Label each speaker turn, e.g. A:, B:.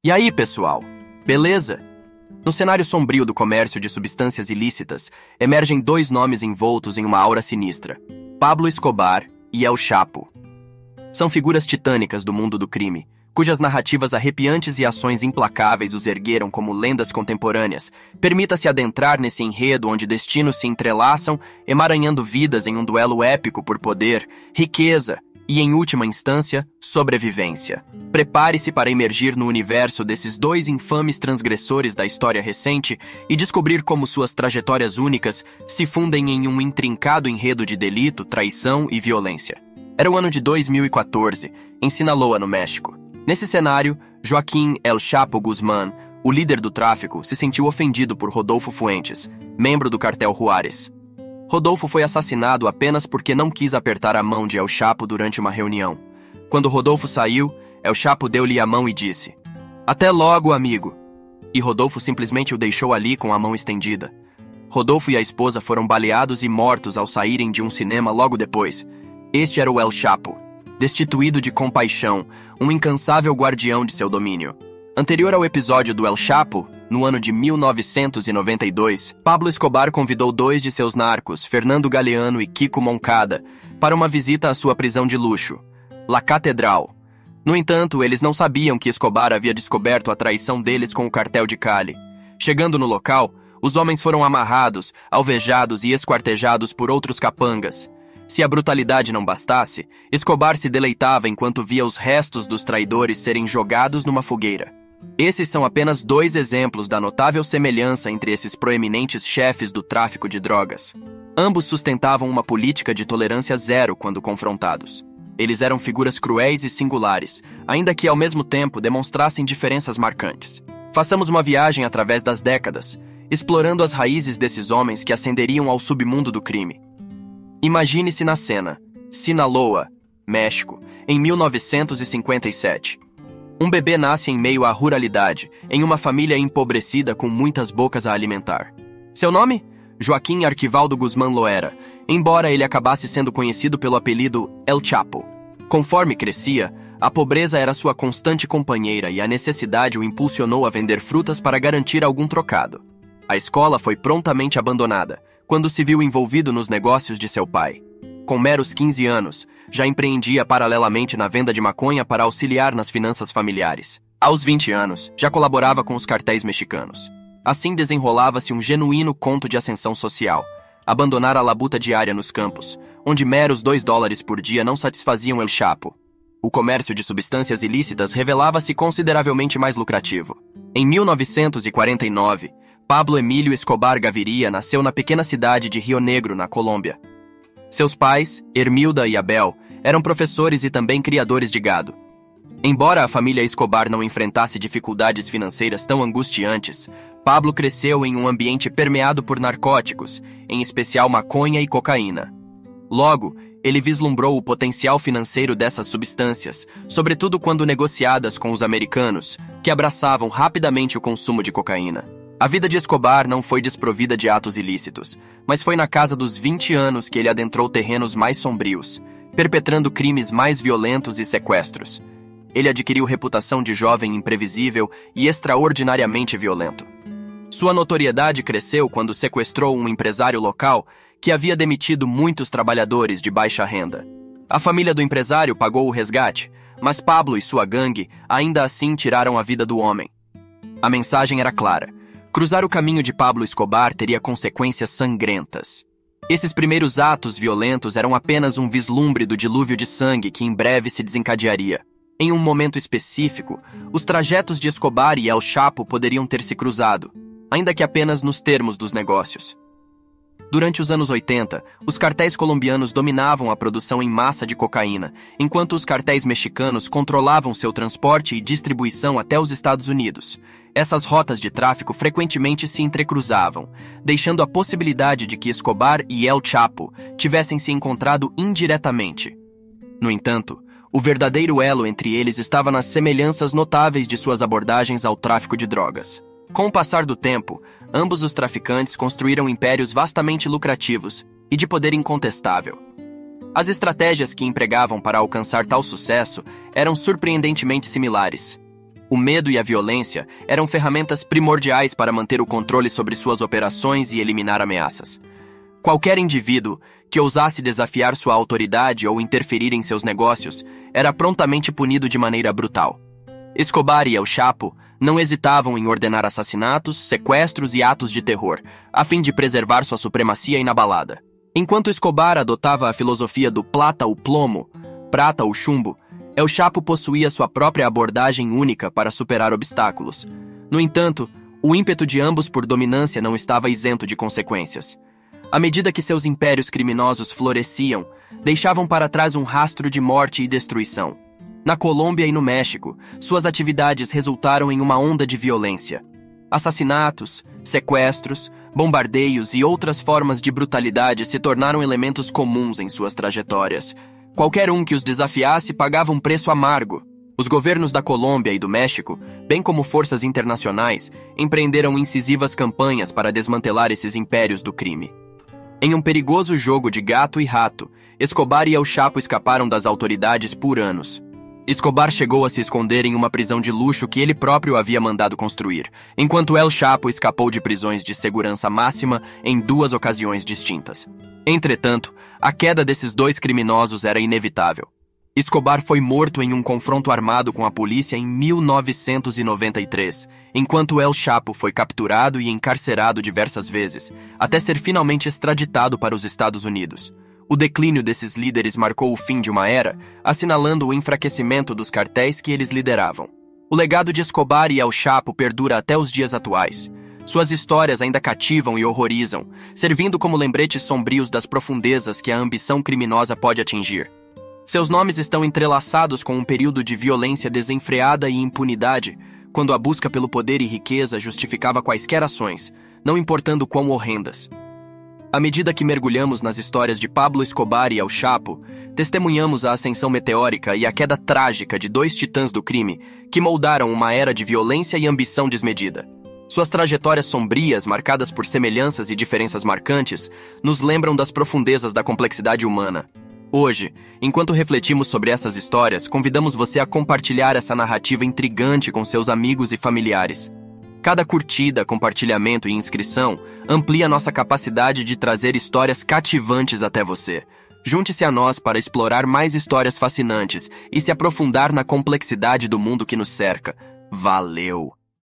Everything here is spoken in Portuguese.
A: E aí, pessoal? Beleza? No cenário sombrio do comércio de substâncias ilícitas, emergem dois nomes envoltos em uma aura sinistra: Pablo Escobar e El Chapo. São figuras titânicas do mundo do crime, cujas narrativas arrepiantes e ações implacáveis os ergueram como lendas contemporâneas. Permita-se adentrar nesse enredo onde destinos se entrelaçam, emaranhando vidas em um duelo épico por poder, riqueza e, em última instância, sobrevivência. Prepare-se para emergir no universo desses dois infames transgressores da história recente e descobrir como suas trajetórias únicas se fundem em um intrincado enredo de delito, traição e violência. Era o ano de 2014, em Sinaloa, no México. Nesse cenário, Joaquim El Chapo Guzmán, o líder do tráfico, se sentiu ofendido por Rodolfo Fuentes, membro do cartel Juárez. Rodolfo foi assassinado apenas porque não quis apertar a mão de El Chapo durante uma reunião. Quando Rodolfo saiu, El Chapo deu-lhe a mão e disse: "Até logo, amigo." E Rodolfo simplesmente o deixou ali com a mão estendida. Rodolfo e a esposa foram baleados e mortos ao saírem de um cinema logo depois. Este era o El Chapo, destituído de compaixão, um incansável guardião de seu domínio. Anterior ao episódio do El Chapo, no ano de 1992, Pablo Escobar convidou dois de seus narcos, Fernando Galeano e Kiko Moncada, para uma visita à sua prisão de luxo, La Catedral. No entanto, eles não sabiam que Escobar havia descoberto a traição deles com o cartel de Cali. Chegando no local, os homens foram amarrados, alvejados e esquartejados por outros capangas. Se a brutalidade não bastasse, Escobar se deleitava enquanto via os restos dos traidores serem jogados numa fogueira. Esses são apenas dois exemplos da notável semelhança entre esses proeminentes chefes do tráfico de drogas. Ambos sustentavam uma política de tolerância zero quando confrontados. Eles eram figuras cruéis e singulares, ainda que ao mesmo tempo demonstrassem diferenças marcantes. Façamos uma viagem através das décadas, explorando as raízes desses homens que ascenderiam ao submundo do crime. Imagine-se na cena: Sinaloa, México, em 1957. Um bebê nasce em meio à ruralidade, em uma família empobrecida com muitas bocas a alimentar. Seu nome? Joaquim Arquivaldo Guzmán Loera, embora ele acabasse sendo conhecido pelo apelido El Chapo. Conforme crescia, a pobreza era sua constante companheira e a necessidade o impulsionou a vender frutas para garantir algum trocado. A escola foi prontamente abandonada, quando se viu envolvido nos negócios de seu pai. Com meros 15 anos, já empreendia paralelamente na venda de maconha para auxiliar nas finanças familiares. Aos 20 anos, já colaborava com os cartéis mexicanos. Assim desenrolava-se um genuíno conto de ascensão social. Abandonar a labuta diária nos campos, onde meros $2 por dia não satisfaziam El Chapo. O comércio de substâncias ilícitas revelava-se consideravelmente mais lucrativo. Em 1949, Pablo Emílio Escobar Gaviria nasceu na pequena cidade de Rio Negro, na Colômbia. Seus pais, Hermilda e Abel, eram professores e também criadores de gado. Embora a família Escobar não enfrentasse dificuldades financeiras tão angustiantes, Pablo cresceu em um ambiente permeado por narcóticos, em especial maconha e cocaína. Logo, ele vislumbrou o potencial financeiro dessas substâncias, sobretudo quando negociadas com os americanos, que abraçavam rapidamente o consumo de cocaína. A vida de Escobar não foi desprovida de atos ilícitos, mas foi na casa dos 20 anos que ele adentrou terrenos mais sombrios, perpetrando crimes mais violentos e sequestros. Ele adquiriu reputação de jovem imprevisível e extraordinariamente violento. Sua notoriedade cresceu quando sequestrou um empresário local que havia demitido muitos trabalhadores de baixa renda. A família do empresário pagou o resgate, mas Pablo e sua gangue ainda assim tiraram a vida do homem. A mensagem era clara: cruzar o caminho de Pablo Escobar teria consequências sangrentas. Esses primeiros atos violentos eram apenas um vislumbre do dilúvio de sangue que em breve se desencadearia. Em um momento específico, os trajetos de Escobar e El Chapo poderiam ter se cruzado, ainda que apenas nos termos dos negócios. Durante os anos 80, os cartéis colombianos dominavam a produção em massa de cocaína, enquanto os cartéis mexicanos controlavam seu transporte e distribuição até os Estados Unidos. Essas rotas de tráfico frequentemente se entrecruzavam, deixando a possibilidade de que Escobar e El Chapo tivessem se encontrado indiretamente. No entanto, o verdadeiro elo entre eles estava nas semelhanças notáveis de suas abordagens ao tráfico de drogas. Com o passar do tempo, ambos os traficantes construíram impérios vastamente lucrativos e de poder incontestável. As estratégias que empregavam para alcançar tal sucesso eram surpreendentemente similares. O medo e a violência eram ferramentas primordiais para manter o controle sobre suas operações e eliminar ameaças. Qualquer indivíduo que ousasse desafiar sua autoridade ou interferir em seus negócios era prontamente punido de maneira brutal. Escobar e El Chapo não hesitavam em ordenar assassinatos, sequestros e atos de terror, a fim de preservar sua supremacia inabalada. Enquanto Escobar adotava a filosofia do plata ou plomo, prata ou chumbo, El Chapo possuía sua própria abordagem única para superar obstáculos. No entanto, o ímpeto de ambos por dominância não estava isento de consequências. À medida que seus impérios criminosos floresciam, deixavam para trás um rastro de morte e destruição. Na Colômbia e no México, suas atividades resultaram em uma onda de violência. Assassinatos, sequestros, bombardeios e outras formas de brutalidade se tornaram elementos comuns em suas trajetórias. Qualquer um que os desafiasse pagava um preço amargo. Os governos da Colômbia e do México, bem como forças internacionais, empreenderam incisivas campanhas para desmantelar esses impérios do crime. Em um perigoso jogo de gato e rato, Escobar e El Chapo escaparam das autoridades por anos. Escobar chegou a se esconder em uma prisão de luxo que ele próprio havia mandado construir, enquanto El Chapo escapou de prisões de segurança máxima em 2 ocasiões distintas. Entretanto, a queda desses 2 criminosos era inevitável. Escobar foi morto em um confronto armado com a polícia em 1993, enquanto El Chapo foi capturado e encarcerado diversas vezes, até ser finalmente extraditado para os Estados Unidos. O declínio desses líderes marcou o fim de uma era, assinalando o enfraquecimento dos cartéis que eles lideravam. O legado de Escobar e El Chapo perdura até os dias atuais. Suas histórias ainda cativam e horrorizam, servindo como lembretes sombrios das profundezas que a ambição criminosa pode atingir. Seus nomes estão entrelaçados com um período de violência desenfreada e impunidade, quando a busca pelo poder e riqueza justificava quaisquer ações, não importando quão horrendas. À medida que mergulhamos nas histórias de Pablo Escobar e El Chapo, testemunhamos a ascensão meteórica e a queda trágica de 2 titãs do crime que moldaram uma era de violência e ambição desmedida. Suas trajetórias sombrias, marcadas por semelhanças e diferenças marcantes, nos lembram das profundezas da complexidade humana. Hoje, enquanto refletimos sobre essas histórias, convidamos você a compartilhar essa narrativa intrigante com seus amigos e familiares. Cada curtida, compartilhamento e inscrição amplia nossa capacidade de trazer histórias cativantes até você. Junte-se a nós para explorar mais histórias fascinantes e se aprofundar na complexidade do mundo que nos cerca. Valeu!